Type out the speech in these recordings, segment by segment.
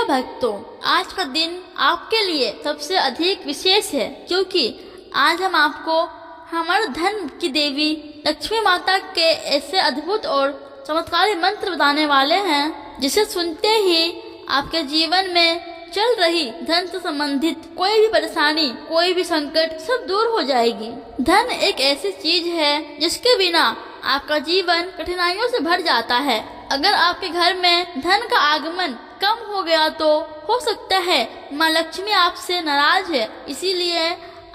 प्रिय भक्तों, आज का दिन आपके लिए सबसे अधिक विशेष है क्योंकि आज हम आपको हमारे धन की देवी लक्ष्मी माता के ऐसे अद्भुत और चमत्कारी मंत्र बताने वाले हैं जिसे सुनते ही आपके जीवन में चल रही धन से संबंधित कोई भी परेशानी, कोई भी संकट सब दूर हो जाएगी। धन एक ऐसी चीज है जिसके बिना आपका जीवन कठिनाइयों से भर जाता है। अगर आपके घर में धन का आगमन कम हो गया तो हो सकता है माँ लक्ष्मी आपसे नाराज है। इसीलिए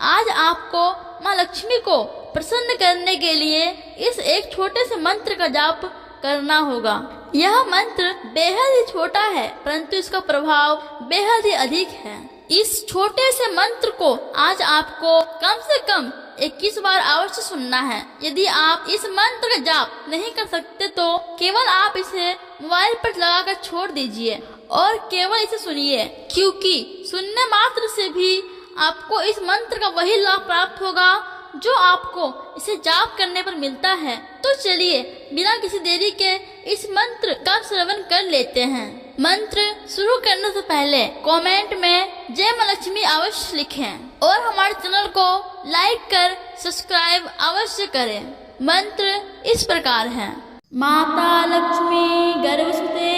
आज आपको माँ लक्ष्मी को प्रसन्न करने के लिए इस एक छोटे से मंत्र का जाप करना होगा। यह मंत्र बेहद ही छोटा है परंतु इसका प्रभाव बेहद ही अधिक है। इस छोटे से मंत्र को आज आपको कम से कम 21 बार अवश्य सुनना है। यदि आप इस मंत्र का जाप नहीं कर सकते तो केवल आप इसे मोबाइल पर लगाकर छोड़ दीजिए और केवल इसे सुनिए, क्योंकि सुनने मात्र से भी आपको इस मंत्र का वही लाभ प्राप्त होगा जो आपको इसे जाप करने पर मिलता है। तो चलिए बिना किसी देरी के इस मंत्र का श्रवण कर लेते हैं। मंत्र शुरू करने से पहले कमेंट में जय माँ लक्ष्मी अवश्य लिखें और हमारे चैनल को लाइक कर सब्सक्राइब अवश्य करें। मंत्र इस प्रकार है। माता लक्ष्मी गर्भसुते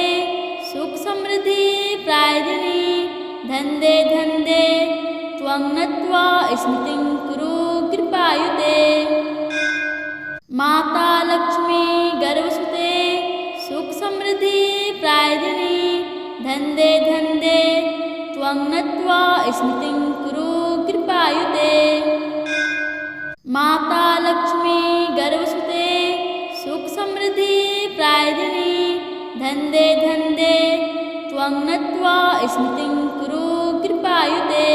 सुख समृद्धि प्रायदिनी धन्दे धन्दे त्वं नत्वा स्मृतिं कुरु कृपायुते। माता लक्ष्मी गर्भसुते सुख समृद्धि प्रायदिनी धन्दे धन्दे त्वं नत्वा स्मृतिं कुरु कृपायुते। माता लक्ष्मी गर्भसुते सुख समृद्धि प्रायदिनी धन्दे धन्दे त्वं नत्वा स्मृतिं कुरु कृपायुते।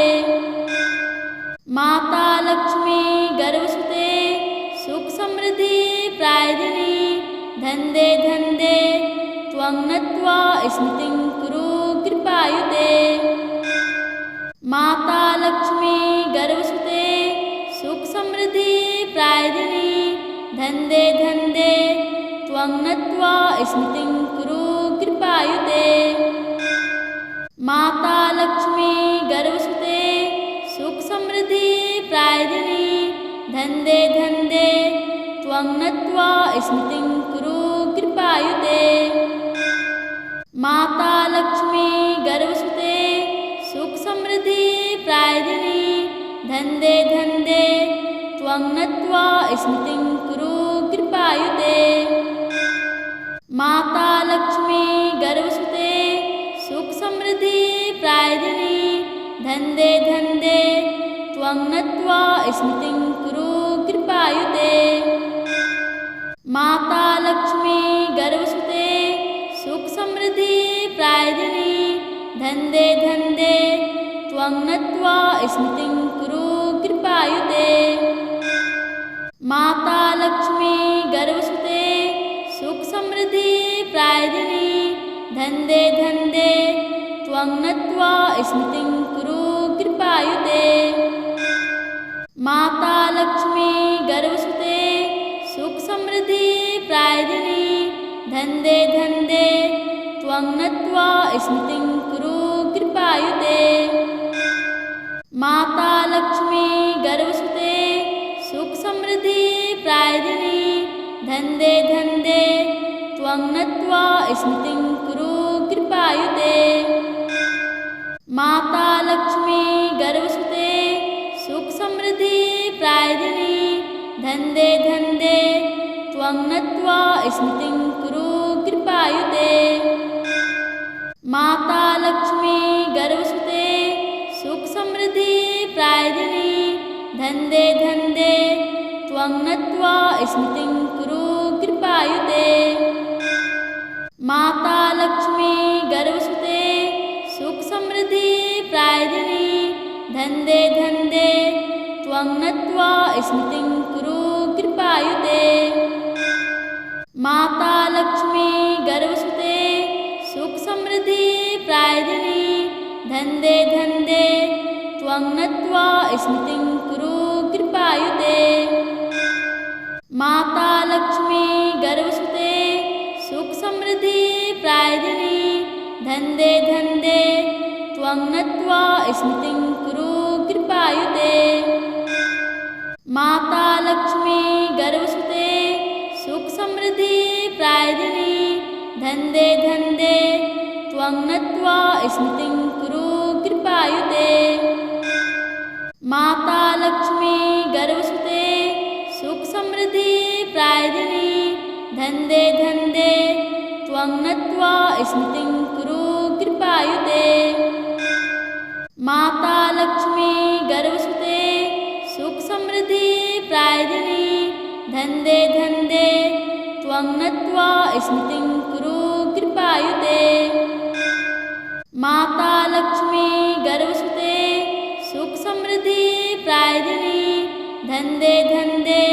माता लक्ष्मी गर्भसुते सुख समृद्धि प्रायदिनी धन्दे धन्दे त्वं नत्वा स्मृतिं कुरु कृपायुते। माता लक्ष्मी गर्भसुते सुख समृद्धि प्रायदिनी धन्दे धन्दे त्वं नत्वा स्मृतिं कुरु कृपायुते। माता लक्ष्मी गर्भसुते सुख समृद्धि प्रायदिनी धन्दे धन्दे त्वं नत्वा स्मृतिं कुरु कृपायुते। माता लक्ष्मी गर्भसुते सुख समृद्धि प्रायदिनी धन्दे धन्दे त्वं नत्वा स्मृतिं कुरु कृपायुते। माता लक्ष्मी गर्भसुते सुख समृद्धि प्रायदिनी धन्दे धन्दे त्वं नत्वा स्मृतिं कुरु कृपायुते। माता लक्ष्मी गर्भसुते सुख समृद्धि प्रायदिनी धन्दे धन्दे त्वं नत्वा स्मृतिं कुरु कृपायुते। माता लक्ष्मी गर्भसुते सुख समृद्धि प्रायदिनी धन्दे धन्दे त्वं नत्वा स्मृतिं कुरु कृपायुते। माता लक्ष्मी गर्भसुते सुख समृद्धि प्रायदिनी धन्दे धन्दे त्वं नत्वा स्मृतिं कुरु कृपायुते। माता लक्ष्मी गर्भसुते सुख समृद्धि प्रायदिनी धन्दे धन्दे त्वं नत्वा स्मृतिं कुरु कृपायुते। माता लक्ष्मी गर्भसुते सुख समृद्धि प्रायदिनी धन्दे धन्दे त्वं नत्वा स्मृतिं कुरु कृपायुते। माता लक्ष्मी गर्भसुते सुख समृद्धि प्रायदिनी धन्दे धन्दे त्वं नत्वा स्मृतिं कुरु कृपायुते। माता लक्ष्मी गर्भसुते सुख समृद्धि प्रायदिनी धन्दे धन्दे त्वं नत्वा स्मृतिं कुरु कृपायुते। माता लक्ष्मी गर्भसुते सुख समृद्धि प्रायदिनी धन्दे धन्दे त्वं नत्वा स्मृतिं कुरु कृपायुते। माता लक्ष्मी गर्भसुते सुख समृद्धि प्रायदिनी धन्दे धन्दे त्वं नत्वा स्मृतिं कुरु कृपायुते। माता लक्ष्मी गर्भसुते सुख समृद्धि प्रायदिनी धन्दे धन्दे त्वं नत्वा स्मृतिं कुरु कृपायुते। माता लक्ष्मी गर्भसुते सुख समृद्धि प्रायदिनी धन्दे धन्दे त्वं नत्वा स्मृतिं कुरु कृपायुते। माता लक्ष्मी गर्भसुते सुख समृद्धि प्रायदिनी धन्दे धन्दे त्वं नत्वा स्मृतिं कुरु कृपायुते। माता लक्ष्मी गर्भसुते सुख समृद्धि प्रायदिनी धन्दे धन्दे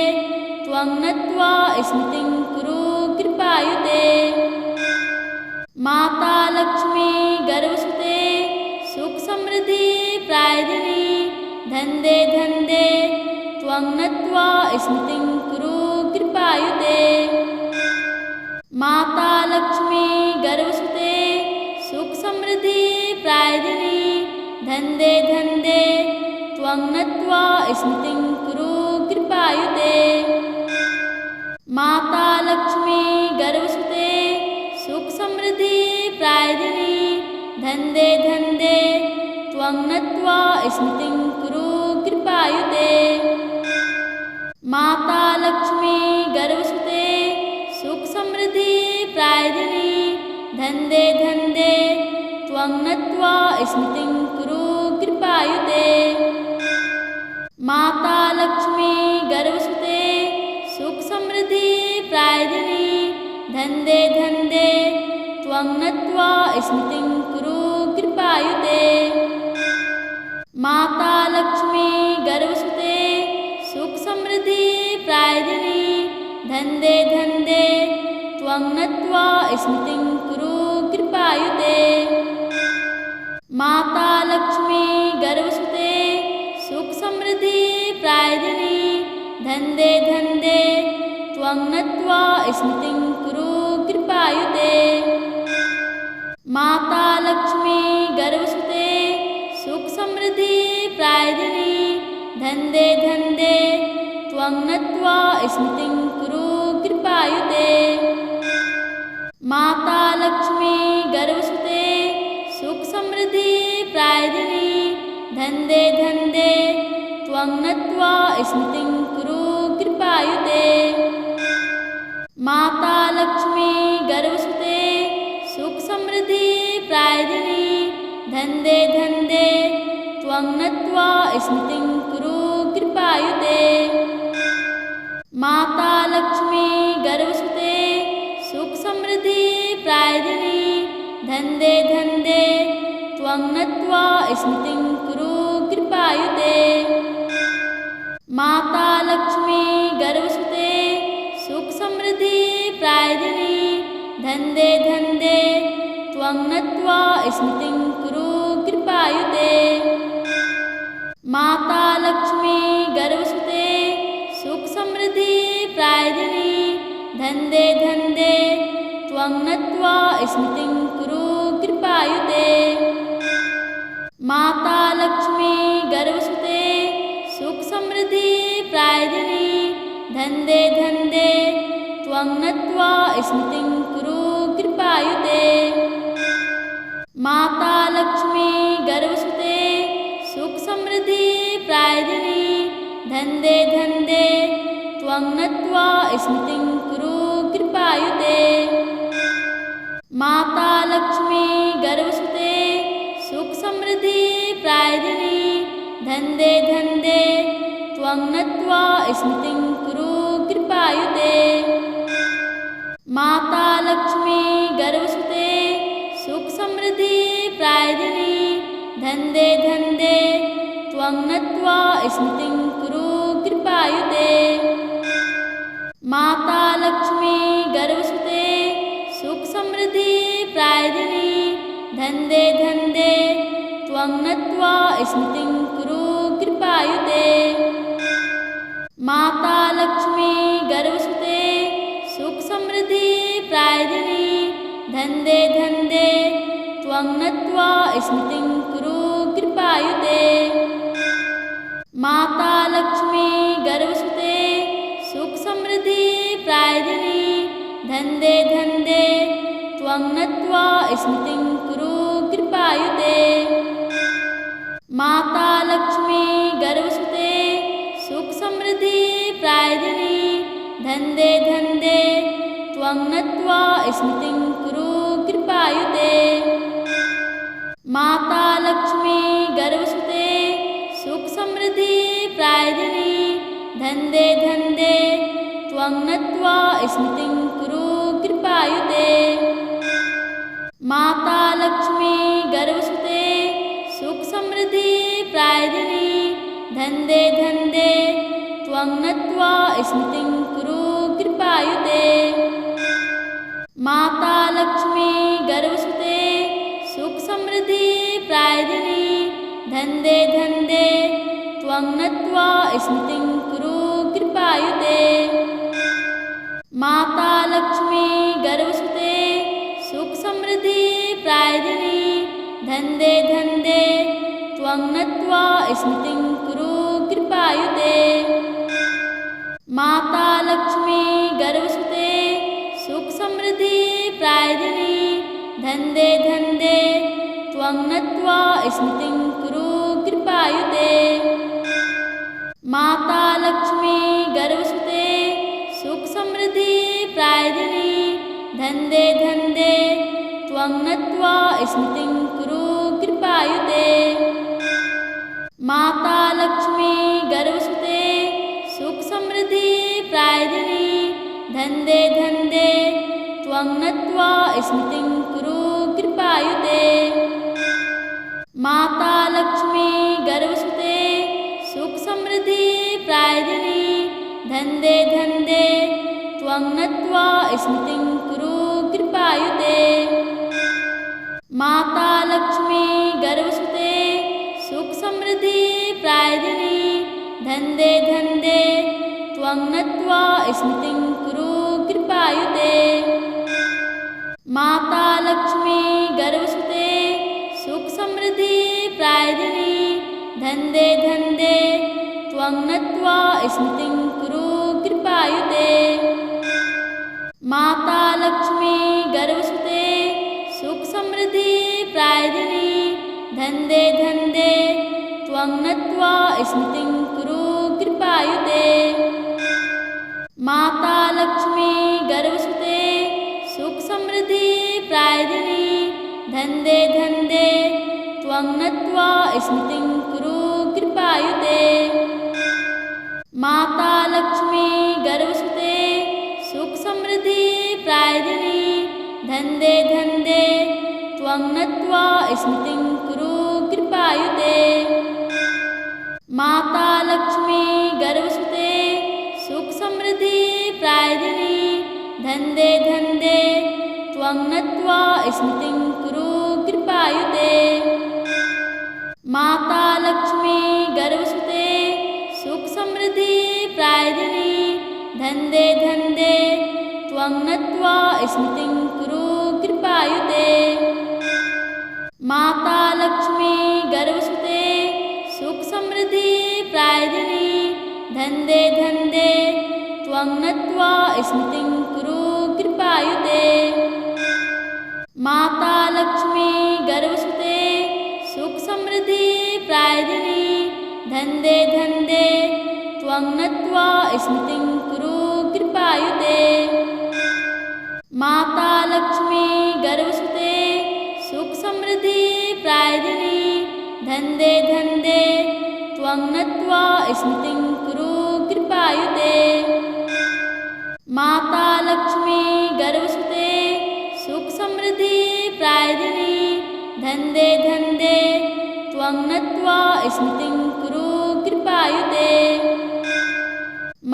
त्वं नत्वा स्मृतिं कुरु कृपायुते। माता लक्ष्मी गर्भसुते सुख समृद्धि प्रायदिनी धन्दे धन्दे त्वं नत्वा स्मृतिं कुरु कृपायुते। माता लक्ष्मी गर्भसुते सुख समृद्धि प्रायदिनी धन्दे धन्दे त्वं नत्वा स्मृतिं कुरु कृपायुते। माता लक्ष्मी गर्भसुते सुख समृद्धि प्रायदिनी धन्दे धन्दे त्वं नत्वा स्मृतिं कुरु कृपायुते। माता लक्ष्मी गर्भसुते सुख समृद्धि प्रायदिनी धन्दे धन्दे त्वं नत्वा स्मृतिं कुरु कृपायुते। माता लक्ष्मी गर्भसुते सुख समृद्धि प्रायदिनी धन्दे धन्दे त्वं नत्वा स्मृतिं कुरु कृपायुते। माता लक्ष्मी गर्भसुते सुख समृद्धि प्रायदिनी धन्दे धन्दे त्वं नत्वा स्मृतिं कुरु कृपायुते। माता लक्ष्मी गर्भसुते सुख समृद्धि प्रायदिनी धन्दे धन्दे त्वं नत्वा स्मृतिं कुरु कृपायुते। माता लक्ष्मी गर्भसुते सुख समृद्धि प्रायदिनी धन्दे धन्दे त्वं नत्वा स्मृतिं कुरु कृपायुते। माता लक्ष्मी गर्भसुते सुख समृद्धि प्रायदिनी धन्दे धन्दे त्वं नत्वा स्मृतिं कुरु कृपायुते। माता लक्ष्मी गर्भसुते सुख समृद्धि प्रायदिनी धन्दे धन्दे त्वं नत्वा स्मृतिं कुरु कृपायुते। माता लक्ष्मी गर्भसुते सुख समृद्धि प्रायदिनी धन्दे धन्दे त्वं नत्वा स्मृतिं कुरु कृपायुते। माता लक्ष्मी गर्भसुते सुख समृद्धि प्रायदिनी धन्दे धन्दे त्वं नत्वा स्मृतिं कुरु कृपायुते। माता लक्ष्मी गर्भसुते सुख समृद्धि प्रायदिनी धन्दे धन्दे त्वं नत्वा स्मृतिं कुरु कृपायुते। माता लक्ष्मी गर्भसुते सुख समृद्धि प्रायदिनी धन्दे धन्दे त्वं नत्वा स्मृतिं कुरु कृपायुते। माता लक्ष्मी गर्भसुते सुख समृद्धि प्रायदिनी धन्दे धन्दे त्वं नत्वा स्मृतिं कुरु कृपायुते। माता लक्ष्मी गर्भसुते सुख समृद्धि प्रायदिनी धन्दे धन्दे त्वं नत्वा स्मृतिं कुरु कृपायुते। माता लक्ष्मी गर्भसुते सुख समृद्धि प्रायदिनी धन्दे धन्दे त्वं नत्वा स्मृतिं कुरु कृपायुते। माता लक्ष्मी गर्भसुते सुख समृद्धि प्रायदिनी धन्दे धन्दे त्वं नत्वा स्मृतिं कुरु कृपायुते। माता लक्ष्मी गर्भसुते सुख समृद्धि प्रायदिनी धन्दे धन्दे त्वं त्वं नत्वा स्मृतिं कुरु कृपायुते। माता लक्ष्मी गर्भसुते सुख समृद्धि प्रायदिनी धन्दे धन्दे त्वं नत्वा स्मृतिं कुरु कृपायुते। माता लक्ष्मी गर्भसुते सुख समृद्धि प्रायदिनी धन्दे धन्दे त्वं नत्वा स्मृतिं कुरु कृपायुते। माता लक्ष्मी गर्भसुते सुख समृद्धि प्रायदिनी धन्दे धन्दे त्वं नत्वा स्मृतिं कुरु कृपायुते। माता लक्ष्मी गर्भसुते सुख समृद्धि प्रायदिनी धन्दे धन्दे त्वं नत्वा स्मृतिं कुरु कृपायुते। माता लक्ष्मी गर्भसुते सुख समृद्धि प्रायदिनी धन्दे धन्दे त्वं नत्वा स्मृतिं कुरु कृपायुते। माता लक्ष्मी गर्भसुते सुख समृद्धि प्रायदिनी धन्दे धन्दे त्वं नत्वा स्मृतिं कुरु कृपायुते। माता लक्ष्मी गर्भसुते सुख समृद्धि प्रायदिनी धन्दे धन्दे त्वं नत्वा स्मृतिं कुरु कृपायुते। माता लक्ष्मी गर्भसुते सुख समृद्धि प्रायदिनी धन्दे धन्दे त्वं नत्वा स्मृतिं कुरु कृपायुते। माता लक्ष्मी गर्भसुते सुख समृद्धि प्रायदिनी धन्दे धन्दे त्वं नत्वा स्मृतिं कुरु कृपायुते। माता लक्ष्मी गर्भसुते सुख समृद्धि प्रायदिनी धन्दे धन्दे त्वं नत्वा स्मृतिं कुरु कृपायुते। माता लक्ष्मी गर्भसुते सुख समृद्धि प्रायदिनी धन्दे धन्दे त्वं नत्वा स्मृतिं कुरु कृपायुते। माता लक्ष्मी गर्भसुते सुख समृद्धि प्रायदिनी धन्दे धन्दे त्वं नत्वा स्मृतिं कुरु कृपायुते। माता लक्ष्मी गर्भसुते सुख समृद्धि प्रायदिनी धन्दे धन्दे त्वं नत्वा स्मृतिं कुरु कृपायुते। माता लक्ष्मी गर्भसुते सुख समृद्धि प्रायदिनी धन्दे धन्दे त्वं नत्वा स्मृतिं कुरु कृपायुते। माता लक्ष्मी गर्भसुते सुख समृद्धि प्रायदिनी धन्दे धन्दे त्वं नत्वा स्मृतिं कुरु कृपायुते। माता लक्ष्मी गर्भसुते सुख समृद्धि प्रायदिनी धन्दे धन्दे त्वं नत्वा स्मृतिं कुरु कृपायुते। माता लक्ष्मी गर्भसुते सुख समृद्धि प्रायदिनी धन्दे धन्दे त्वं नत्वा स्मृतिं कुरु कृपायुते। माता लक्ष्मी गर्भसुते सुख समृद्धि प्रायदिनी धन्दे धन्दे त्वं नत्वा स्मृतिं कुरु कृपायुते। माता लक्ष्मी गर्भसुते सुख समृद्धि प्रायदिनी धन्दे धन्दे त्वं नत्वा स्मृतिं कुरु कृपायुते। माता लक्ष्मी गर्भसुते सुख समृद्धि प्रायदिनी धन्दे धन्दे त्वं नत्वा स्मृतिं कुरु कृपायुते। माता लक्ष्मी गर्भसुते सुख समृद्धि प्रायदिनी धन्दे धन्दे त्वं नत्वा स्मृतिं कुरु कृपायुते।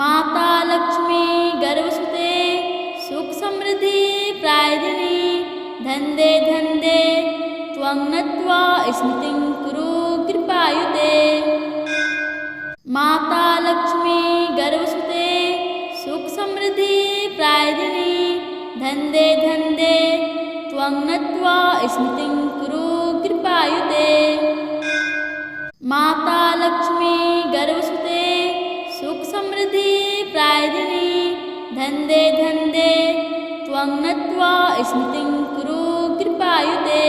माता लक्ष्मी गर्भसुते सुख समृद्धि प्रायदिनी धन्दे धन्दे त्वं नत्वा स्मृतिं कुरु कृपायुते। माता लक्ष्मी गर्भसुते सुख समृद्धि प्रायदिनी धन्दे धन्दे त्वं नत्वा स्मृतिं कुरु माता लक्ष्मी गर्भसुते सुख समृद्धि प्रायदिनी धन्दे धन्दे त्वं नत्वा स्मृतिं कुरु कृपायुते।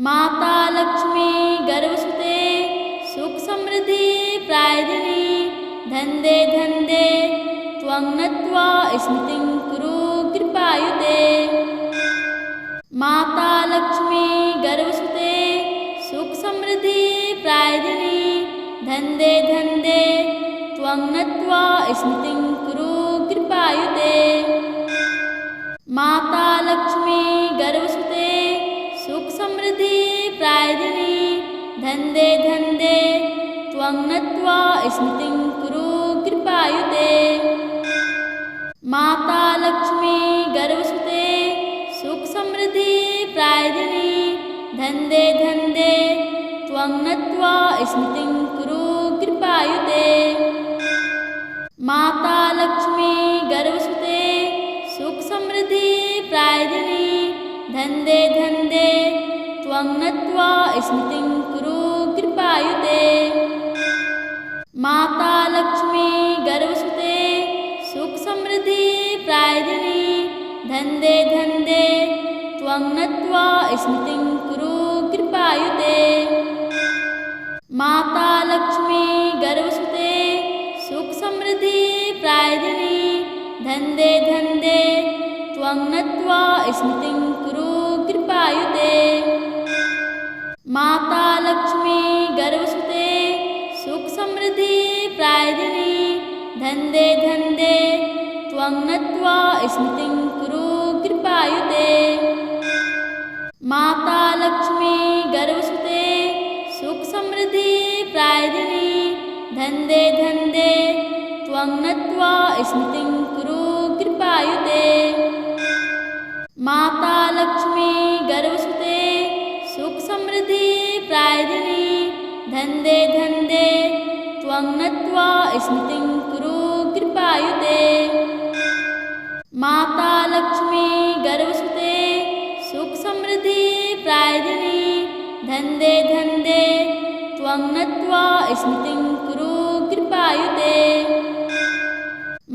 माता लक्ष्मी गर्भसुते सुख समृद्धि प्रायदिनी धन्दे धन्दे त्वं नत्वा स्मृतिं कुरु कृपायुते। माता लक्ष्मी गर्भसुते सुख समृद्धि प्रायदिनी धन्दे धन्दे त्वं नत्वा स्मृतिं कुरु कृपायुते। माता लक्ष्मी गर्भसुते सुख समृद्धि प्रायदिनी धन्दे धन्दे त्वं नत्वा स्मृतिं कुरु कृपायुते। माता लक्ष्मी गर्भसुते सुख समृद्धि प्रायदिनी धन्दे धन्दे त्वं नत्वा स्मृतिं कुरु कृपायुते। माता लक्ष्मी गर्भसुते सुख समृद्धि प्रायदिनी धन्दे धन्दे त्वं नत्वा स्मृतिं कुरु कृपायुते। माता लक्ष्मी गर्भसुते सुख समृद्धि प्रायदिनी धन्दे धन्दे त्वं नत्वा स्मृतिं कुरु कृपायुते। माता लक्ष्मी गर्भसुते सुख समृद्धि प्रायदिनी धन्दे धन्दे त्वं नत्वा स्मृतिं कुरु कृपायुते। माता लक्ष्मी गर्भसुते सुख समृद्धि प्रायदिनी धन्दे धन्दे त्वं नत्वा स्मृतिं कुरु कृपायुते। माता लक्ष्मी गर्भसुते सुख समृद्धि प्रायदिनी धन्दे धन्दे त्वं नत्वा स्मृतिं कुरु कृपायुते। माता लक्ष्मी गर्भसुते सुख समृद्धि प्रायदिनी धन्दे धन्दे त्वं नत्वा स्मृतिं कुरु कृपायुते। माता लक्ष्मी गर्भसुते सुख समृद्धि प्रायदिनी धन्दे धन्दे त्वं नत्वा स्मृतिं कुरु कृपायुते।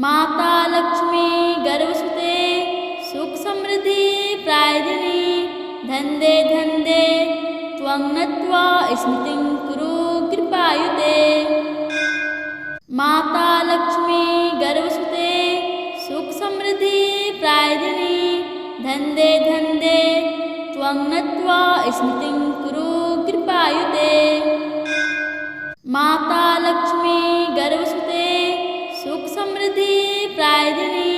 माता लक्ष्मी गर्भसुते सुख समृद्धि प्रायदिनी धन्दे धन्दे त्वं नत्वा स्मृतिं कुरु कृपायुते। माता लक्ष्मी गर्भसुते सुख समृद्धि प्रायदिनी धन्दे धन्दे त्वं नत्वा स्मृतिं कुरु कृपायुते। माता लक्ष्मी गर्भसुते सुख समृद्धि प्रायदिनी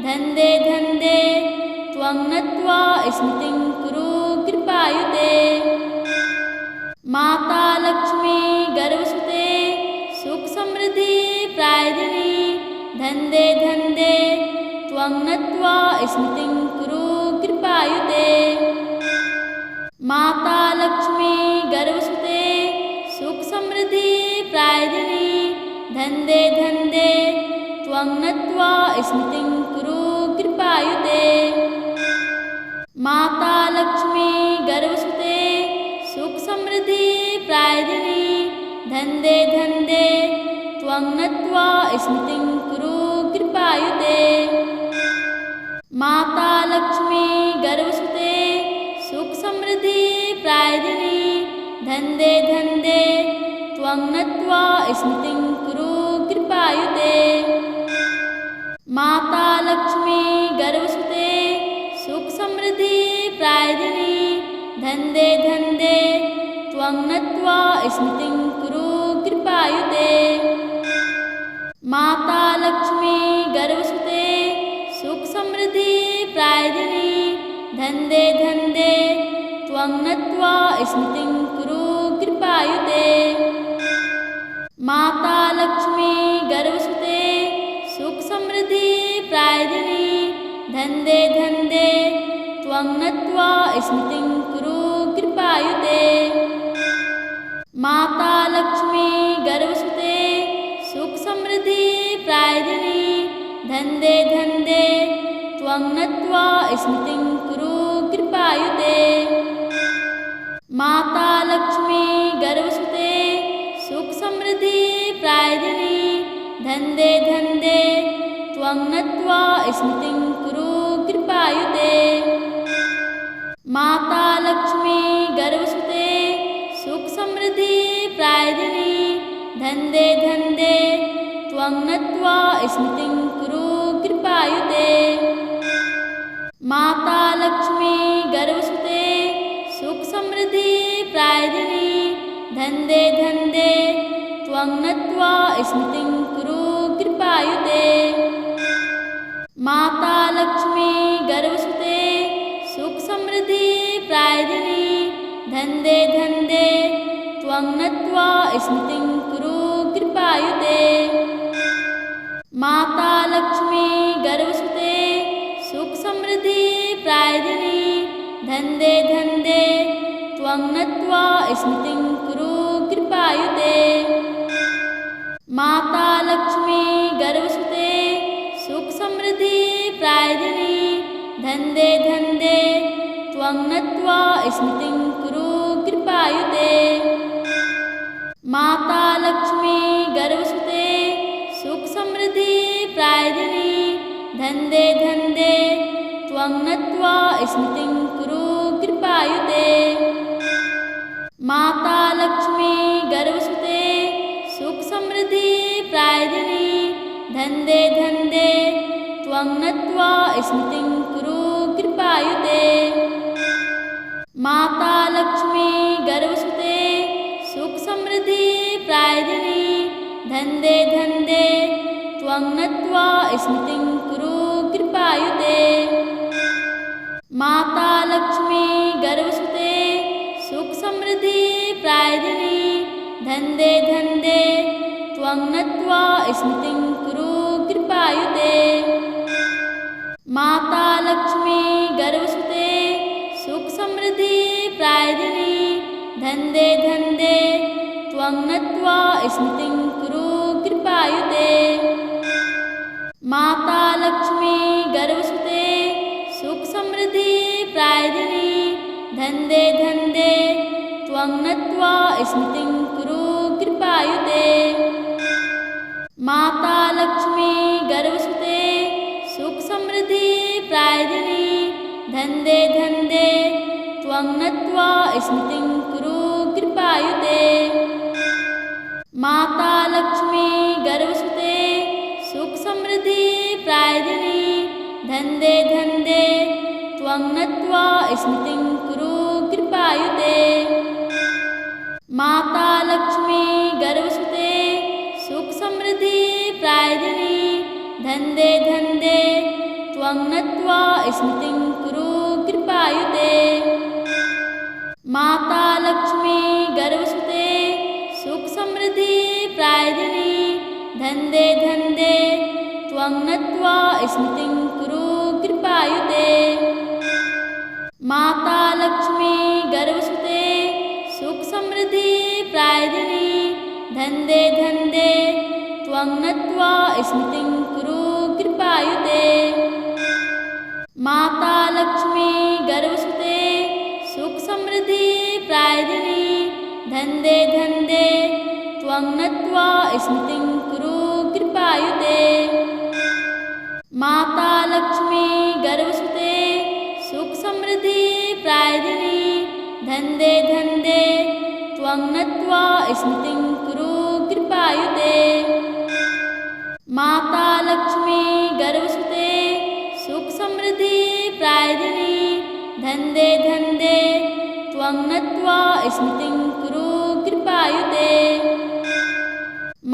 धन्दे धन्दे त्वं नत्वा स्मृतिं कुरु कृपायुते। माता लक्ष्मी गर्भसुते सुख समृद्धि प्रायदिनी धन्दे धन्दे त्वं नत्वा स्मृतिं कुरु कृपायुते। माता लक्ष्मी गर्भसुते सुख समृद्धि प्रायदिनी धन्दे धन्दे त्वं नत्वा स्मृतिं कुरु कृपायुते। माता लक्ष्मी गर्भसुते सुख समृद्धि प्रायदिनी धन्दे धन्दे त्वं नत्वा स्मृतिं कुरु कृपायुते। माता लक्ष्मी गर्भसुते सुख समृद्धि प्रायदिनी धन्दे धन्दे त्वं नत्वा स्मृतिं कुरु कृपायुते। माता लक्ष्मी गर्भसुते सुख समृद्धि प्रायदिनी धन्दे धन्दे त्वं नत्वा स्मृतिं कुरु कृपायुते। माता लक्ष्मी गर्भसुते सुख समृद्धि प्रायदिनी धन्दे धन्दे त्वं नत्वा स्मृतिं कुरु कृपायुते। माता लक्ष्मी गर्भसुते सुख समृद्धि प्रायदिनी धन्दे धन्दे त्वं नत्वा स्मृतिं कुरु कृपायुते। माता लक्ष्मी गर्भसुते सुख समृद्धि प्रायदिनी धन्दे धन्दे त्वं नत्वा स्मृतिं कुरु कृपायुते। माता लक्ष्मी गर्वसुते सुख समृद्धि प्रायदिनी धन्दे धन्दे त्वं नत्वा स्मृतिं कुरु कृपायुते माता लक्ष्मी गर्वसुते सुख समृद्धि प्रायदिनी धन्दे धन्दे त्वं नत्वा स्मृतिं कुरु कृपायुते माता लक्ष्मी गर्वसुते सुख समृद्धि प्रायदिनी धन्दे धन्दे त्वं नत्वा स्मृतिं कुरु कृपायुते माता लक्ष्मी गर्वसुते सुख समृद्धि प्रायदिनी धन्दे धन्दे त्वं नत्वा स्मृतिं कुरु कृपायुते माता लक्ष्मी गर्वसुते सुख समृद्धि प्रायदिनी धन्दे धन्दे त्वं नत्वा स्मृतिं कुरु कृपायुते माता लक्ष्मी गर्वसुते सुख समृद्धि प्रायदिनी धन्दे धन्दे त्वं नत्वा स्मृतिं कुरु कृपायुते माता लक्ष्मी गर्वसुते सुख समृद्धि प्रायदिनी धन्दे धन्दे त्वं नत्वा स्मृतिं कुरु कृपायुते माता लक्ष्मी गर्वसुते सुख समृद्धि प्रायदिनी धन्दे धन्दे त्वं नत्वा स्मृतिं कुरु कृपायुते माता लक्ष्मी गर्वसुते सुख समृद्धि प्रायदिनी धन्दे धन्दे त्वं नत्वा स्मृतिं कुरु कृपायुते माता लक्ष्मी गर्वसुते सुख समृद्धि प्रायदिनी धन्दे धन्दे त्वं नत्वा स्मृतिं कुरु कृपायुते माता लक्ष्मी गर्वसुते सुख समृद्धि प्रायदिनी धन्दे धन्दे त्वं नत्वा स्मृतिं कुरु कृपायुते माता लक्ष्मी गर्वसुते सुख समृद्धि प्रायदिनी धन्दे धन्दे त्वं नत्वा स्मृतिं कुरु कृपायुते माता लक्ष्मी गर्वसुते सुख समृद्धि प्रायदिनी धन्दे धन्दे त्वं नत्वा स्मृतिं कुरु कृपायुते माता लक्ष्मी गर्वसुते सुख समृद्धि प्रायदिनी धन्दे धन्दे त्वं नत्वा स्मृतिं कुरु कृपायुते माता लक्ष्मी गर्वसुते सुख समृद्धि प्रायदिनी धन्दे धन्दे त्वं नत्वा स्मृतिं कुरु कृपायुते माता लक्ष्मी गर्वसुते सुख समृद्धि प्रायदिनी धन्दे धन्दे त्वं नत्वा स्मृतिं कुरु कृपायुते माता लक्ष्मी गर्वसुते सुख समृद्धि प्रायदिनी धन्दे धन्दे त्वं नत्वा स्मृतिं कुरु कृपायुते माता लक्ष्मी गर्वसुते सुख समृद्धि प्रायदिनी धन्दे धन्दे त्वं नत्वा स्मृतिं कुरु कृपायुते माता लक्ष्मी गर्वसुते सुख समृद्धि प्रायदिनी धन्दे धन्दे त्वं नत्वा स्मृतिं कुरु कृपायुते माता लक्ष्मी गर्वसुते सुख समृद्धि प्रायदिनी धन्दे धन्दे त्वं नत्वा स्मृतिं कुरु कृपायुते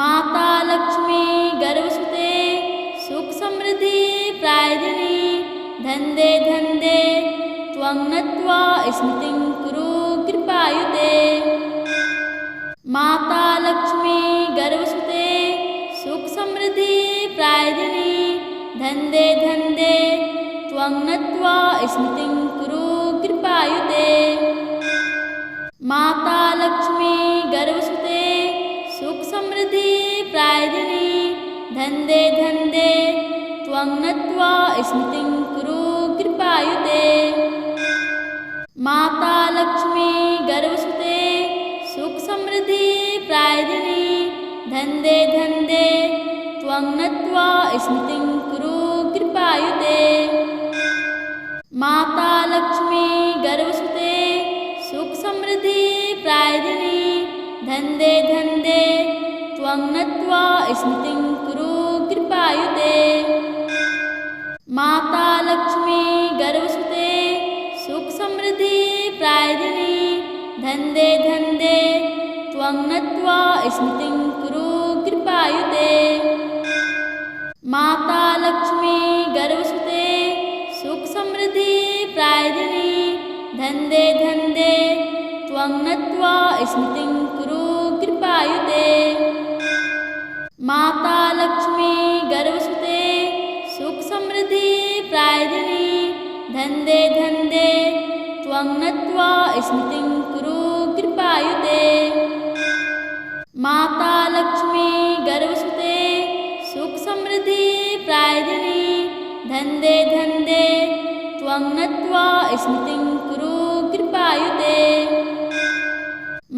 माता लक्ष्मी गर्वसुते सुख समृद्धि प्रायदिनी धन्दे धन्दे त्वं नत्वा स्मृतिं कुरु कृपायुते माता लक्ष्मी गर्वसुते सुख समृद्धि प्रायदिनी धन्दे धन्दे त्वं नत्वा स्मृतिं कुरु कृपायुते माता लक्ष्मी गर्वसुते सुख समृद्धि प्रायदिनी धन्दे धन्दे त्वं नत्वा स्मृतिं कुरु कृपायुते माता लक्ष्मी गर्वसुते सुख समृद्धि धन्दे धन्दे त्वं नत्वा स्मृतिं कुरु कृपायुते। माता लक्ष्मी गर्भसुते सुख समृद्धि प्रायदिनी धन्दे धन्दे त्वं नत्वा स्मृतिं कुरु कृपायुते। माता लक्ष्मी गर्भसुते सुख समृद्धि प्रायदिनी धन्दे धन्दे त्वं नत्वा स्मृतिं कुरु कृपायुते। माता लक्ष्मी गर्भसुते सुख समृद्धि प्रायदिनी धन्दे धन्दे त्वं नत्वा स्मृतिं कुरु कृपायुते। माता लक्ष्मी गर्भसुते सुख समृद्धि प्रायदिनी धन्दे धन्दे त्वं नत्वा स्मृतिं कुरु कृपायुते। माता लक्ष्मी गर्भसुते सुख समृद्धि प्रायदिनी धन्दे धन्दे त्वं नत्वा स्मृतिं कुरु कृपायुते।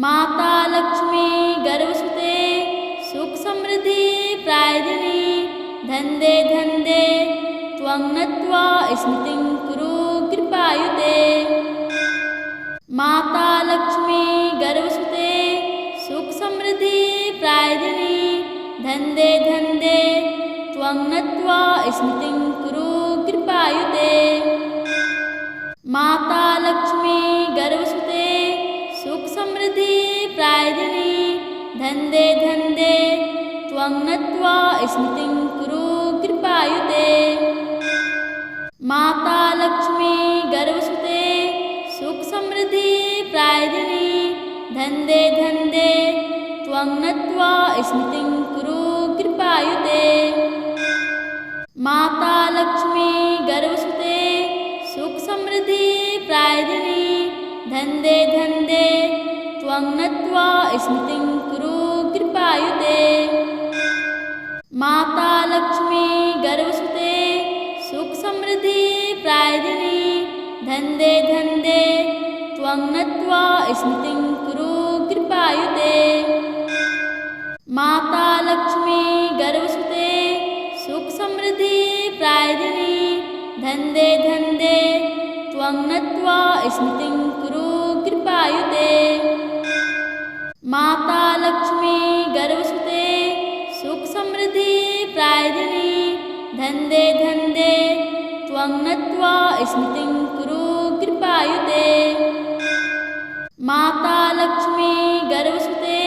माता लक्ष्मी गर्भसुते सुख समृद्धि प्रायदिनी धन्दे धन्दे त्वं नत्वा स्मृतिं कुरु कृपायुते। माता लक्ष्मी गर्भसुते सुख समृद्धि प्रायदिनी धन्दे धन्दे त्वं नत्वा स्मृतिं कुरु कृपायुते। माता लक्ष्मी गर्भसुते सुख समृद्धि प्रायदिनी धन्दे धन्दे त्वं नत्वा स्मृतिं कुरु कृपायुते। माता लक्ष्मी गर्भसुते सुख समृद्धि प्रायदिनी धन्दे धन्दे त्वं नत्वा स्मृतिं कुरु कृपायुते। माता लक्ष्मी गर्भसुते सुख समृद्धि प्रायदिनी धन्दे धन्दे त्वं नत्वा स्मृतिं कुरु कृपायुते। माता लक्ष्मी गर्भसुते सुख समृद्धि प्रायदिनी धन्दे धन्दे त्वं नत्वा स्मृतिं कुरु कृपायुते। माता लक्ष्मी गर्भसुते सुख समृद्धि प्रायदिनी धन्दे धन्दे त्वं नत्वा स्मृतिं कुरु कृपायुते। माता लक्ष्मी गर्भसुते सुख समृद्धि प्रायदिनी धन्दे धन्दे त्वं नत्वा स्मृतिं कुरु कृपायुते। माता लक्ष्मी गर्भसुते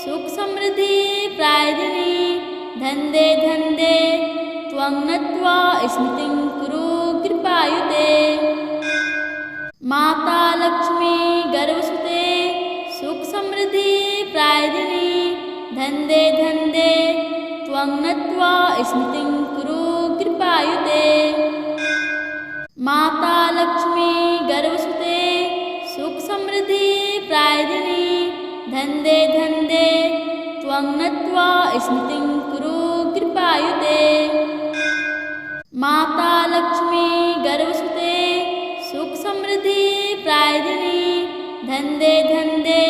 सुख समृद्धि प्रायदिनी धन्दे धन्दे त्वं नत्वा स्मृतिं कुरु कृपायुते। माता लक्ष्मी गर्भसुते सुख समृद्धि प्रायदिनी धन्दे धन्दे त्वं नत्वा स्मृतिं कुरु कृपायुते। माता लक्ष्मी गर्भसुते सुख समृद्धि प्रायदिनी धन्दे धन्दे त्वं नत्वा स्मृतिं कुरु कृपायुते। माता लक्ष्मी गर्भसुते सुख समृद्धि प्रायदिनी धन्दे धन्दे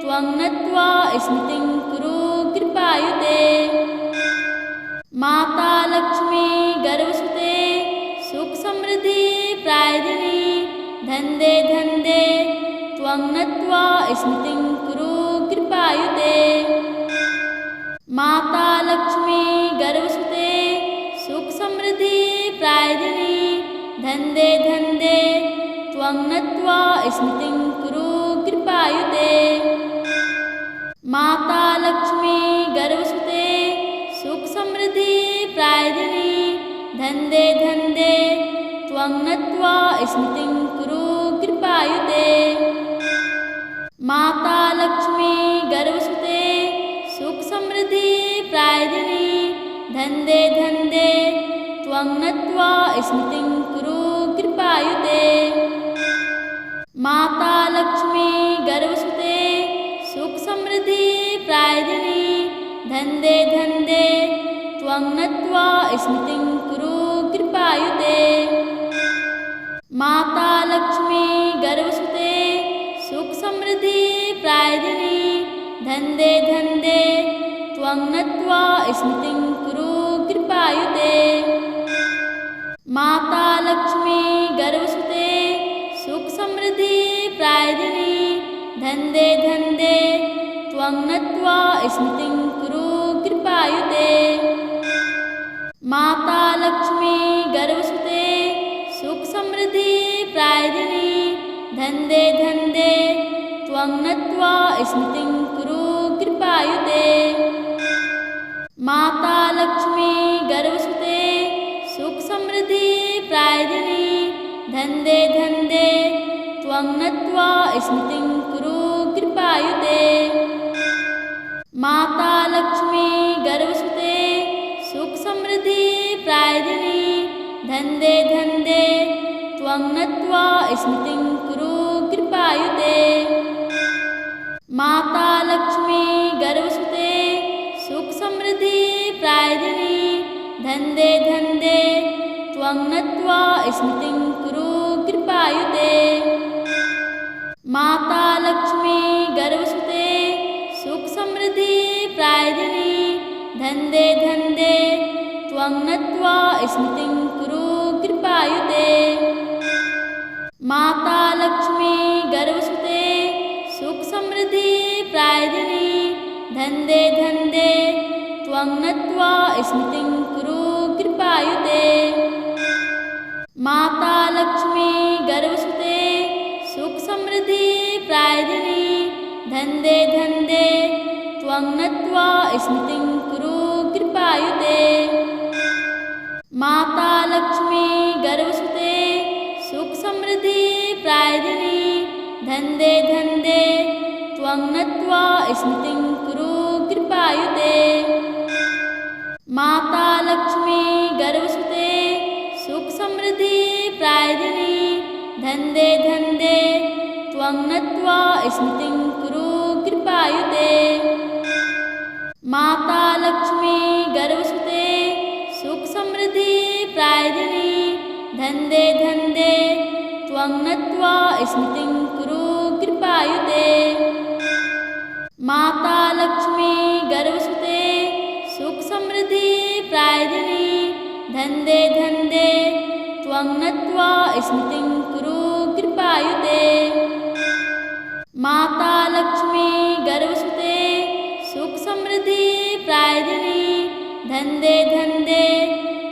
त्वं नत्वा स्मृतिं कुरु कृपायुते। माता लक्ष्मी गर्भसुते सुख समृद्धि प्रायदिनी धन्दे धन्दे त्वं नत्वा स्मृतिं कुरु कृपायुते। माता लक्ष्मी गर्भसुते सुख समृद्धि प्रायदिनी धन्दे धन्दे त्वं नत्वा स्मृतिं कुरु कृपायुते। माता लक्ष्मी गर्भसुते सुख समृद्धि प्रायदिनी धन्दे धन्दे त्वं नत्वा स्मृतिं कुरु कृपायुते। माता लक्ष्मी गर्भसुते सुख समृद्धि प्रायदिनी धन्दे धन्दे त्वं नत्वा स्मृतिं कुरु कृपायुते। माता लक्ष्मी गर्भसुते सुख समृद्धि प्रायदिनी धन्दे धन्दे त्वं नत्वा स्मृतिं कुरु कृपायुते। माता लक्ष्मी गर्भसुते सुख समृद्धि प्रायदिनी धन्दे धन्दे त्वं त्वं नत्वा स्मृतिं कुरु कृपायुते। माता लक्ष्मी गर्भसुते सुख समृद्धि प्रायदिनी धन्दे धन्दे त्वं नत्वा स्मृतिं कुरु कृपायुते। माता लक्ष्मी गर्भसुते सुख समृद्धि प्रायदिनी धन्दे धन्दे त्वं नत्वा स्मृतिं कुरु कृपायुते। माता लक्ष्मी गर्भसुते सुख समृद्धि प्रायदिनी धन्दे धन्दे त्वं नत्वा स्मृतिं कुरु कृपायुते। माता लक्ष्मी गर्भसुते सुख समृद्धि प्रायदिनी धन्दे धन्दे त्वं नत्वा स्मृतिं कुरु कृपायुते। माता लक्ष्मी गर्भसुते सुख समृद्धि प्रायदिनी धन्दे धन्दे त्वं नत्वा स्मृतिं कुरु कृपायुते। माता लक्ष्मी गर्भसुते सुख समृद्धि प्रायदिनी धन्दे धन्दे त्वं नत्वा स्मृतिं कुरु कृपायुते। माता लक्ष्मी गर्भसुते सुख समृद्धि प्रायदिनी धन्दे धन्दे त्वं नत्वा स्मृतिं कुरु कृपायुते। माता लक्ष्मी गर्भसुते सुख समृद्धि प्रायदिनी धन्दे धन्दे त्वं नत्वा स्मृतिं कुरु कृपायुते। माता लक्ष्मी गर्भसुते सुख समृद्धि प्रायदिनी धन्दे धन्दे त्वं नत्वा स्मृतिं कुरु कृपायुते। माता लक्ष्मी गर्भसुते सुख समृद्धि प्रायदिनी धन्दे धन्दे त्वं नत्वा स्मृतिं कुरु कृपायुते। माता लक्ष्मी गर्भसुते सुख समृद्धि प्रायदिनी धन्दे धन्दे त्वं नत्वा स्मृतिं कुरु कृपायुते। माता लक्ष्मी गर्भसुते सुख समृद्धि प्रायदिनी धन्दे धन्दे त्वं नत्वा स्मृतिं कुरु कृपायुते। माता लक्ष्मी गर्भसुते सुख समृद्धि प्रायदिनी धन्दे धन्दे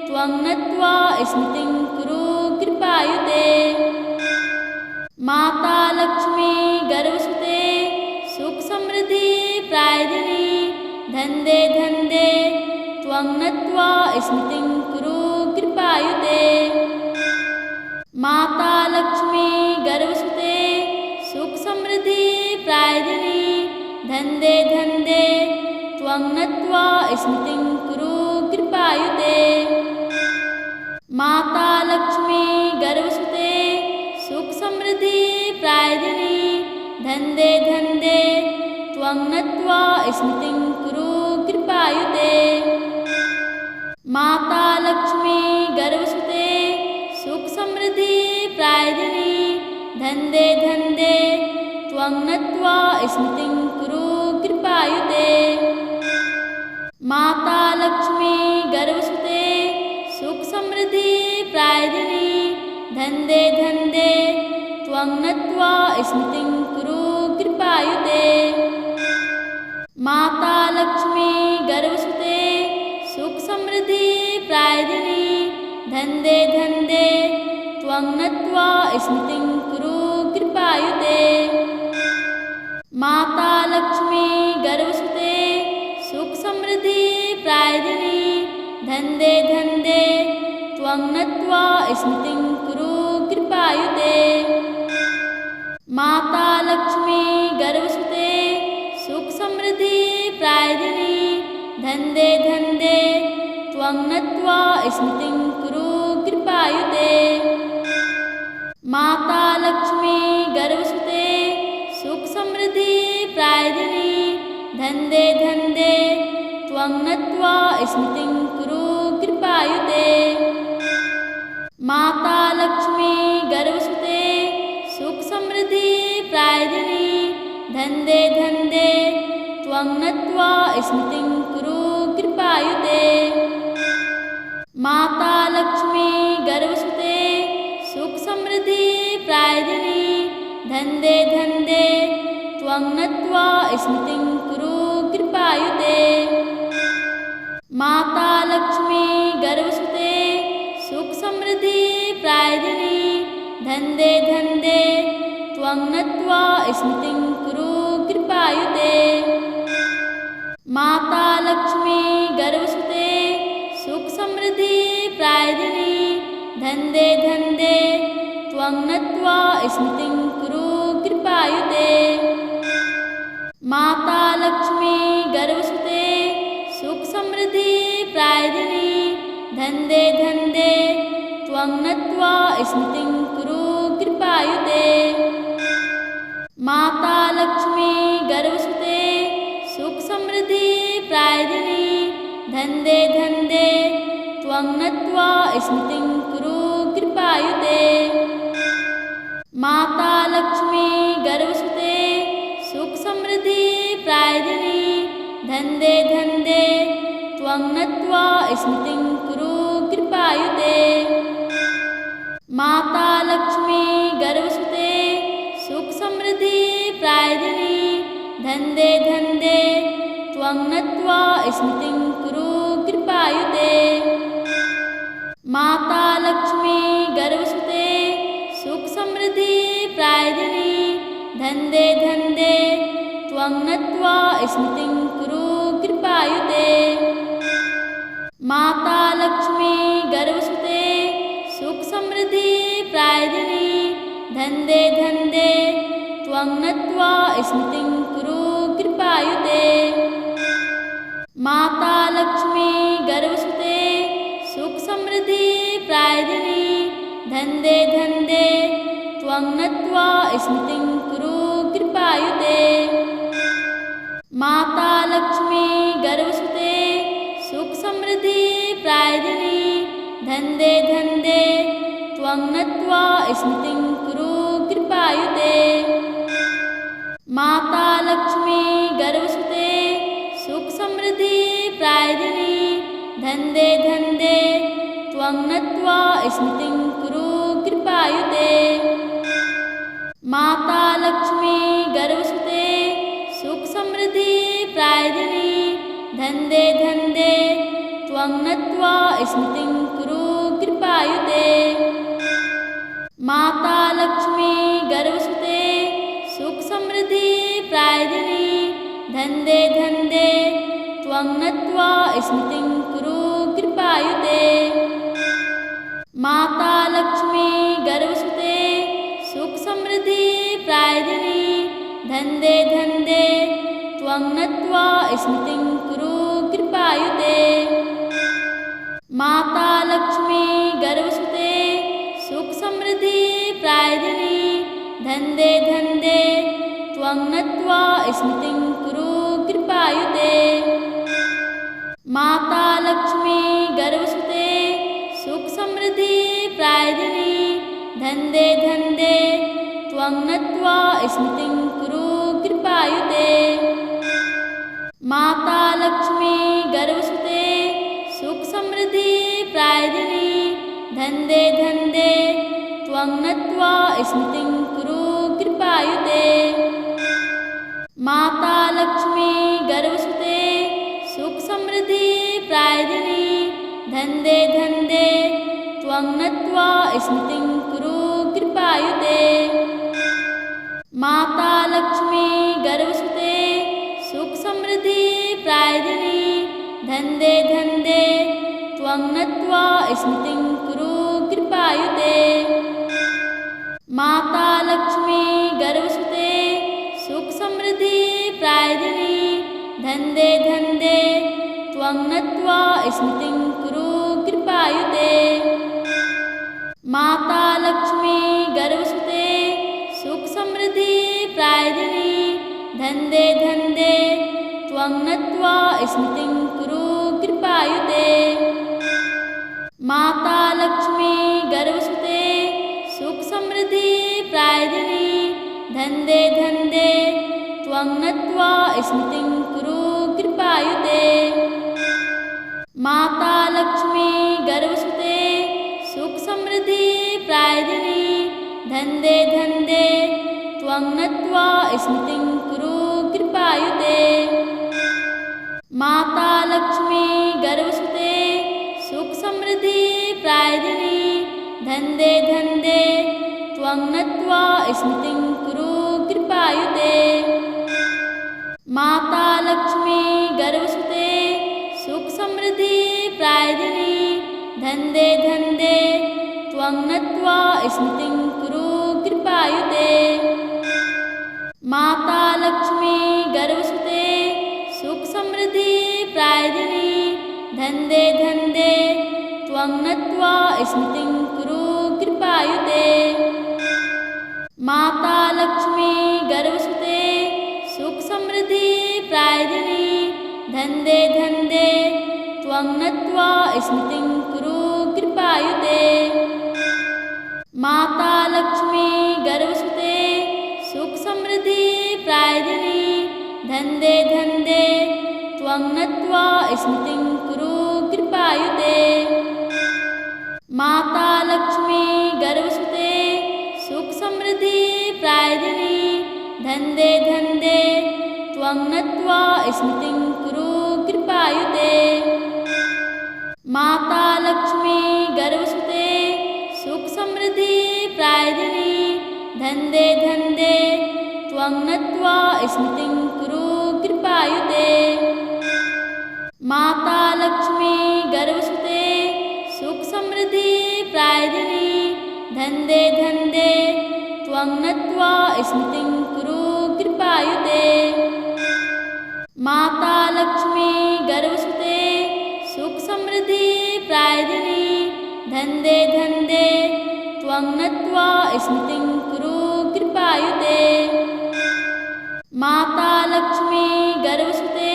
त्वं नत्वा स्मृतिं कुरु कृपायुते। माता लक्ष्मी गर्भसुते सुख समृद्धि प्रायदिनी धन्दे धन्दे त्वं नत्वा स्मृतिं कुरु कृपायुते। माता लक्ष्मी गर्भसुते सुख समृद्धि प्रायदिनी धन्दे धन्दे त्वं नत्वा स्मृतिं कुरु कृपायुते। माता लक्ष्मी गर्भसुते सुख समृद्धि प्रायदिनी धन्दे धन्दे त्वं नत्वा स्मृतिं कुरु कृपायुते। माता लक्ष्मी गर्भसुते सुख समृद्धि प्रायदिनी धन्दे धन्दे त्वं नत्वा स्मृतिं कुरु कृपायुते। माता लक्ष्मी गर्भसुते सुख समृद्धि प्रायदिनी धन्दे धन्दे त्वं नत्वा स्मृतिं कुरु कृपायुते। माता लक्ष्मी गर्भसुते सुख समृद्धि प्रायदिनी धन्दे धन्दे त्वं नत्वा स्मृतिं कुरु कृपायुते। माता लक्ष्मी गर्भसुते सुख समृद्धि प्रायदिनी धन्दे धन्दे त्वं नत्वा स्मृतिं कुरु कृपायुते। माता लक्ष्मी गर्भसुते सुख समृद्धि प्रायदिनी धन्दे धन्दे त्वं नत्वा स्मृतिं कुरु कृपायुते। माता लक्ष्मी गर्भसुते सुख समृद्धि प्रायदिनी धन्दे धन्दे त्वं नत्वा स्मृतिं कुरु कृपायुते। माता लक्ष्मी गर्भसुते सुख समृद्धि प्रायदिनी धन्दे धन्दे त्वं नत्वा स्मृतिं कुरु कृपायुते माता लक्ष्मी गर्भसुते सुख समृद्धि प्रायदिनी धन्दे धन्दे त्वं नत्वा स्मृतिं कुरु कृपायुते माता लक्ष्मी गर्भसुते सुख समृद्धि प्रायदिनी धन्दे धन्दे त्वं नत्वा स्मृतिं कुरु कृपायुते माता लक्ष्मी गर्भसुते सुख समृद्धि प्रायदिनी धन्दे धन्दे त्वं नत्वा स्मृतिं कुरु कृपायुते माता लक्ष्मी गर्भसुते सुख समृद्धि प्रायदिनी धन्दे धन्दे त्वं नत्वा स्मृतिं कुरु कृपायुते माता लक्ष्मी गर्भसुते सुख समृद्धि प्रायदिनी धन्दे धन्दे त्वं नत्वा स्मृतिं कुरु कृपायुते माता लक्ष्मी गर्भसुते सुख समृद्धि प्रायदिनी धन्दे धन्दे त्वं नत्वा स्मृतिं कुरु कृपायुते माता लक्ष्मी गर्भसुते सुख समृद्धि प्रायदिनी धन्दे धन्दे त्वं नत्वा स्मृतिं कुरु कृपायुते माता लक्ष्मी गर्भसुते सुख समृद्धि प्रायदिनी धन्दे धन्दे त्वं नत्वा स्मृतिं कुरु कृपायुते माता लक्ष्मी गर्भसुते सुख समृद्धि प्रायदिनी धन्दे धन्दे त्वं नत्वा स्मृतिं कुरु कृपायुते माता लक्ष्मी गर्भसुते सुख समृद्धि प्रायदिनी धन्दे धन्दे त्वं नत्वा स्मृतिं कुरु कृपायुते माता लक्ष्मी गर्भसुते सुख समृद्धि प्रायदिनी धन्दे धन्दे त्वं नत्वा स्मृतिं कुरु कृपायुते माता लक्ष्मी गर्भसुते सुख समृद्धि प्रायदिनी धन्दे धन्दे त्वं नत्वा स्मृतिं कुरु कृपायुते माता लक्ष्मी गर्भसुते सुख समृद्धि प्रायदिनी धन्दे धन्दे त्वं नत्वा स्मृतिं कुरु कृपायुते माता लक्ष्मी गर्भसुते सुख समृद्धि प्रायदिनी धन्दे धन्दे त्वं नत्वा स्मृतिं कुरु कृपायुते माता लक्ष्मी गर्भसुते सुख समृद्धि प्रायदिनी धन्दे धन्दे त्वं नत्वा स्मृतिं कुरु कृपायुते माता लक्ष्मी गर्भसुते सुख समृद्धि प्रायदिनी धन्दे धन्दे त्वं नत्वा स्मृतिं कुरु कृपायुते माता लक्ष्मी गर्भसुते सुख समृद्धि प्रायदिनी धन्दे धन्दे त्वं नत्वा स्मृतिं कुरु कृपायुते माता लक्ष्मी गर्भसुते सुख समृद्धि प्रायदिनी धन्दे धन्दे त्वं नत्वा स्मृतिं कुरु कृपायुते माता लक्ष्मी गर्भसुते सुख समृद्धि प्रायदिनी धन्दे धन्दे त्वं नत्वा स्मृतिं कुरु कृपायुते माता लक्ष्मी गर्भसुते सुख समृद्धि प्रायदिनी धन्दे धन्दे त्वं नत्वा स्मृतिं कुरु कृपायुते माता लक्ष्मी गर्भसुते सुख समृद्धि प्रायदिनी धन्दे धन्दे त्वं नत्वा स्मृतिं कुरु कृपायुते माता लक्ष्मी गर्भसुते सुख समृद्धि प्रायदिनी धन्दे धन्दे त्वं नत्वा स्मृतिं कुरु कृपायुते माता लक्ष्मी गर्भसुते सुख समृद्धि प्रायदिनी धन्दे धन्दे त्वं नत्वा स्मृतिं कुरु कृपायुते माता लक्ष्मी गर्भसुते सुख समृद्धि प्रायदिनी धन्दे धन्दे त्वं नत्वा स्मृतिं कुरु कृपायुते। माता लक्ष्मी गर्भसुते सुख समृद्धि प्रायदिनी धन्दे धन्दे त्वं नत्वा स्मृतिं कुरु कृपायुते। माता लक्ष्मी गर्भसुते सुख समृद्धि प्रायदिनी धन्दे धन्दे त्वं नत्वा स्मृतिं कुरु कृपायुते। माता लक्ष्मी गर्भसुते सुख समृद्धि प्रायदिनी धन्दे धन्दे त्वं नत्वा स्मृतिं कुरु कृपायुते। माता लक्ष्मी गर्भसुते सुख समृद्धि प्रायदिनी धन्दे धन्दे त्वं नत्वा स्मृतिं कुरु कृपायुते। माता लक्ष्मी गर्भसुते सुख समृद्धि प्रायदिनी धन्दे धन्दे त्वं नत्वा स्मृतिं कुरु कृपायुते। माता लक्ष्मी गर्भसुते सुख समृद्धि प्रायदिनी धन्दे धन्दे त्वं नत्वा स्मृतिं कुरु कृपायुते। माता लक्ष्मी गर्भसुते सुख समृद्धि प्रायदिनी धन्दे धन्दे त्वं नत्वा स्मृतिं कुरु कृपायुते। माता लक्ष्मी गर्भसुते सुख समृद्धि प्रायदिनी धन्दे धन्दे त्वं नत्वा स्मृतिं कुरु कृपायुते। माता लक्ष्मी गर्भसुते सुख समृद्धि प्रायदिनी धन्दे धन्दे त्वं नत्वा स्मृतिं कुरु कृपायुते। माता लक्ष्मी गर्भसुते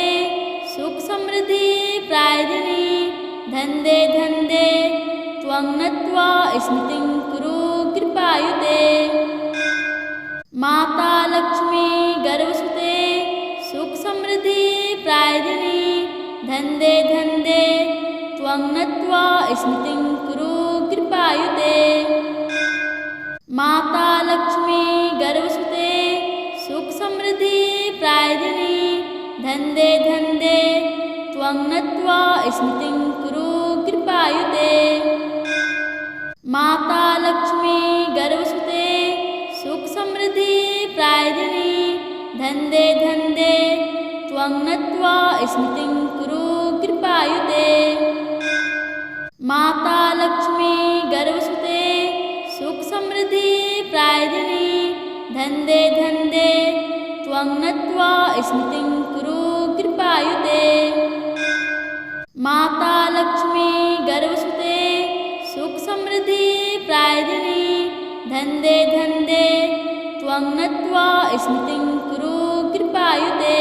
सुख समृद्धि प्रायदिनी धन्दे धन्दे त्वं नत्वा स्मृतिं कुरु कृपायुते। माता लक्ष्मी गर्भसुते सुख समृद्धि प्रायदिनी धन्दे धन्दे त्वं नत्वा स्मृतिं कुरु कृपायुते। माता लक्ष्मी गर्भसुते सुख समृद्धि प्रायदिनी धन्दे धन्दे त्वं नत्वा स्मृतिं कुरु कृपायुते। माता लक्ष्मी गर्भसुते सुख समृद्धि प्रायदिनी धन्दे धन्दे त्वं नत्वा स्मृतिं कुरु कृपायुते। माता लक्ष्मी गर्भसुते सुख समृद्धि प्रायदिनी धन्दे धन्दे त्वं नत्वा स्मृतिं कुरु कृपायुते। माता लक्ष्मी गर्भसुते सुख समृद्धि प्रायदिनी धन्दे धन्दे त्वं नत्वा स्मृतिं कुरु कृपायुते।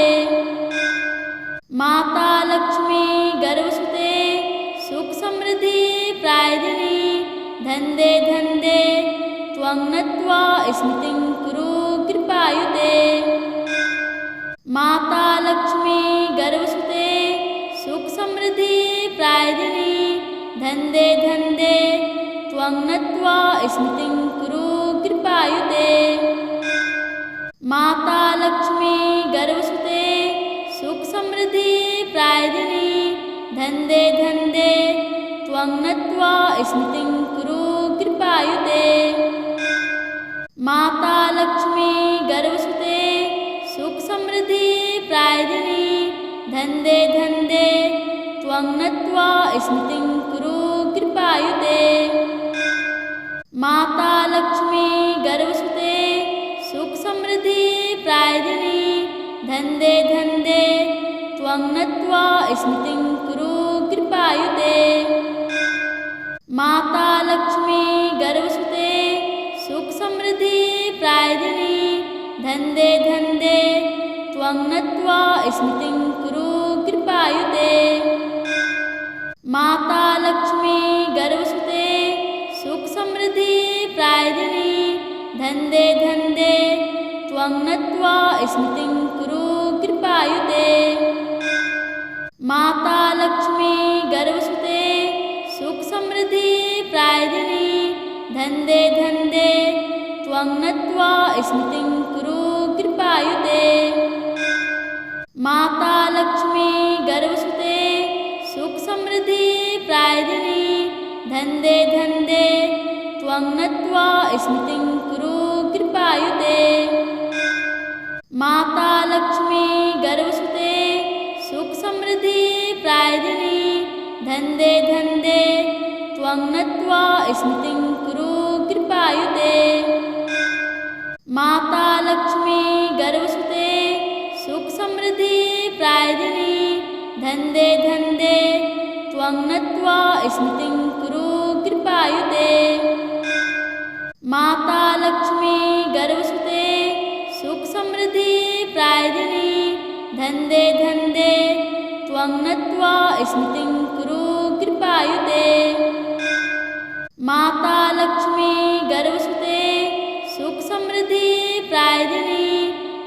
माता लक्ष्मी गर्भसुते सुख समृद्धि प्रायदिनी धन्दे धन्दे त्वं नत्वा स्मृतिं कुरु कृपायुते। माता लक्ष्मी गर्भसुते सुख समृद्धि प्रायदिनी धन्दे धन्दे त्वं नत्वा स्मृतिं कुरु कृपायुते। माता लक्ष्मी गर्भसुते सुख समृद्धि प्रायदिनी धन्दे धन्दे त्वं नत्वा स्मृतिं कुरु कृपायुते। माता लक्ष्मी गर्भसुते सुख समृद्धि प्रायदिनी धन्दे धन्दे त्वं नत्वा स्मृतिं कुरु कृपायुते। माता लक्ष्मी गर्भसुते सुख समृद्धि प्रायदिनी धन्दे धन्दे त्वं नत्वा स्मृतिं कुरु कृपायुते। माता लक्ष्मी गर्भसुते सुख समृद्धि प्रायदिनी धन्दे धन्दे त्वं नत्वा स्मृतिं कुरु कृपायुते। माता लक्ष्मी गर्भसुते सुख समृद्धि प्रायदिनी धन्दे धन्दे त्वं नत्वा स्मृतिं कुरु कृपायुते। माता लक्ष्मी गर्भसुते सुख समृद्धि प्रायदिनी धन्दे धन्दे त्वं नत्वा स्मृतिं कुरु कृपायुते। माता लक्ष्मी गर्भसुते सुख समृद्धि प्रायदिनी धन्दे धन्दे त्वं नत्वा स्मृतिं कुरु कृपायुते। माता लक्ष्मी गर्भसुते सुख समृद्धि प्रायदिनी धन्दे धन्दे त्वं नत्वा स्मृतिं कुरु कृपायुते। माता लक्ष्मी गर्भसुते सुख समृद्धि प्रायदिनी धन्दे धन्दे त्वं नत्वा स्मृतिं कुरु कृपायुते। माता लक्ष्मी गर्भसुते सुख समृद्धि प्रायदिनी धन्दे धन्दे त्वं नत्वा स्मृतिं कुरु कृपायुते। माता लक्ष्मी गर्भसुते सुख समृद्धि प्रायदिनी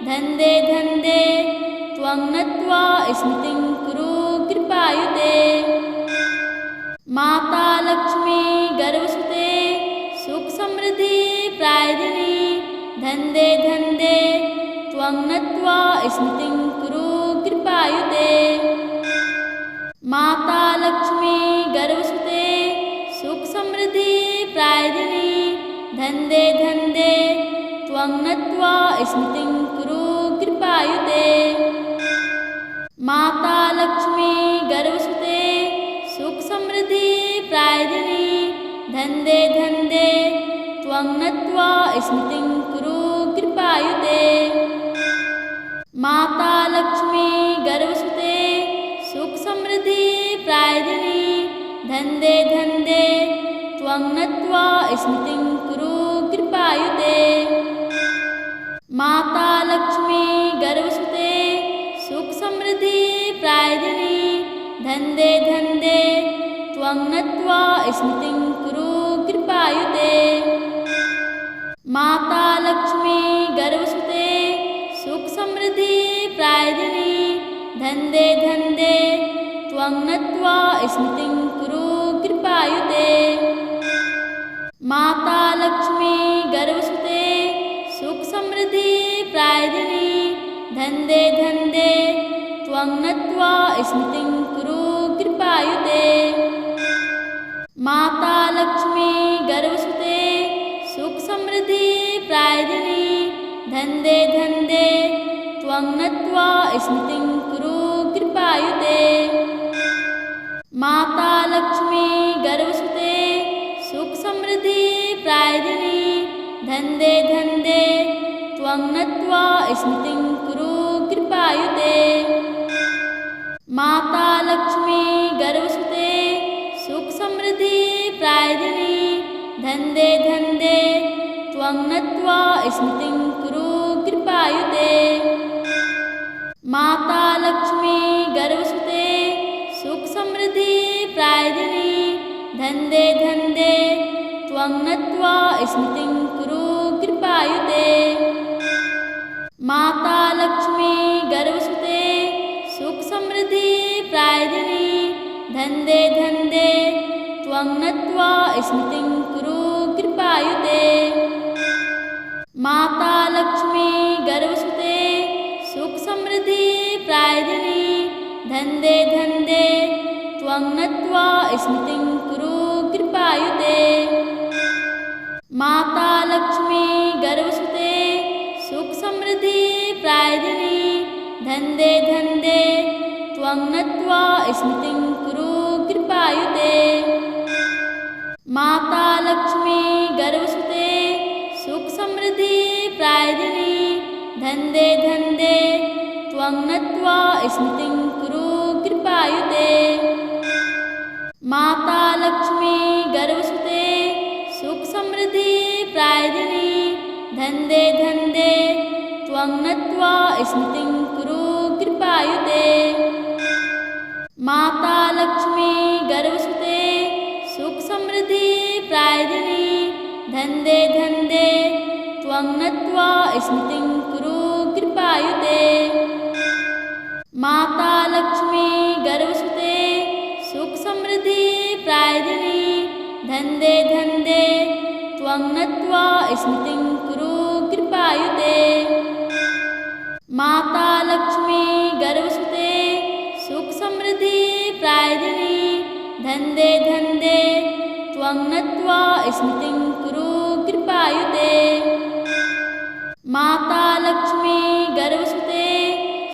धन्दे धन्दे त्वं नत्वा स्मृतिं कुरु कृपायुते। माता लक्ष्मी गर्भसुते सुख समृद्धि प्रायदिनी धन्दे धन्दे त्वं नत्वा स्मृतिं कुरु कृपायुते। माता लक्ष्मी गर्भसुते सुख समृद्धि प्रायदिनी धन्दे धन्दे त्वं नत्वा स्मृतिं कुरु कृपायुते। माता लक्ष्मी गर्भसुते सुख समृद्धि प्रायदिनी धन्दे धन्दे त्वं नत्वा स्मृतिं कुरु कृपायुते। माता लक्ष्मी गर्भसुते सुख समृद्धि प्रायदिनी धन्दे धन्दे त्वं नत्वा स्मृतिं कुरु कृपायुते। माता लक्ष्मी गर्भसुते सुख समृद्धि प्रायदिनी धन्दे धन्दे त्वं नत्वा स्मृतिं कुरु कृपायुते। माता लक्ष्मी गर्भसुते सुख समृद्धि प्रायदिनी धन्दे धन्दे त्वं नत्वा स्मृतिं कुरु कृपायुते। माता लक्ष्मी गर्भसुते सुख समृद्धि प्रायदिनी धन्दे धन्दे त्वं नत्वा स्मृतिं कुरु कृपायुते। माता लक्ष्मी गर्भसुते सुख समृद्धि प्रायदिनी धन्दे धन्दे त्वं नत्वा स्मृतिं कुरु कृपायुते। माता लक्ष्मी गर्भसुते सुख समृद्धि प्रायदिनी धन्दे धन्दे त्वं नत्वा स्मृतिं कुरु कृपायुते। माता लक्ष्मी गर्भसुते सुख समृद्धि प्रायदिनी धन्दे धन्दे त्वं नत्वा स्मृतिं कुरु कृपायुते। माता लक्ष्मी गर्भसुते सुख समृद्धि प्रायदिनी धन्दे धन्दे त्वं नत्वा स्मृतिं कुरु कृपायुते। माता लक्ष्मी गर्भसुते सुख समृद्धि प्रायदिनी धन्दे धन्दे त्वं नत्वा स्मृतिं कुरु कृपायुते। माता लक्ष्मी गर्भसुते सुख समृद्धि प्रायदिनी धन्दे धन्दे त्वं नत्वा स्मृतिं कुरु कृपायुते। माता लक्ष्मी गर्भसुते सुख समृद्धि प्रायदिनी धन्दे धन्दे त्वं नत्वा स्मृतिं कुरु कृपायुते। माता लक्ष्मी गर्भसुते सुख समृद्धि प्रायदिनी धन्दे धन्दे त्वं नत्वा स्मृतिं कुरु कृपायुते। माता लक्ष्मी गर्भसुते सुख समृद्धि प्रायदिनी धन्दे धन्दे त्वं नत्वा स्मृतिं कुरु कृपायुते। माता लक्ष्मी गर्भसुते सुख समृद्धि प्रायदिनी धन्दे धन्दे त्वं नत्वा स्मृतिं कुरु कृपायुते। माता लक्ष्मी गर्भसुते त्वं नत्वा स्मृतिं कुरु कृपायुते। माता लक्ष्मी गर्भसुते सुख समृद्धि प्रायदिनी धन्दे धन्दे त्वं नत्वा स्मृतिं कुरु कृपायुते। माता लक्ष्मी गर्भसुते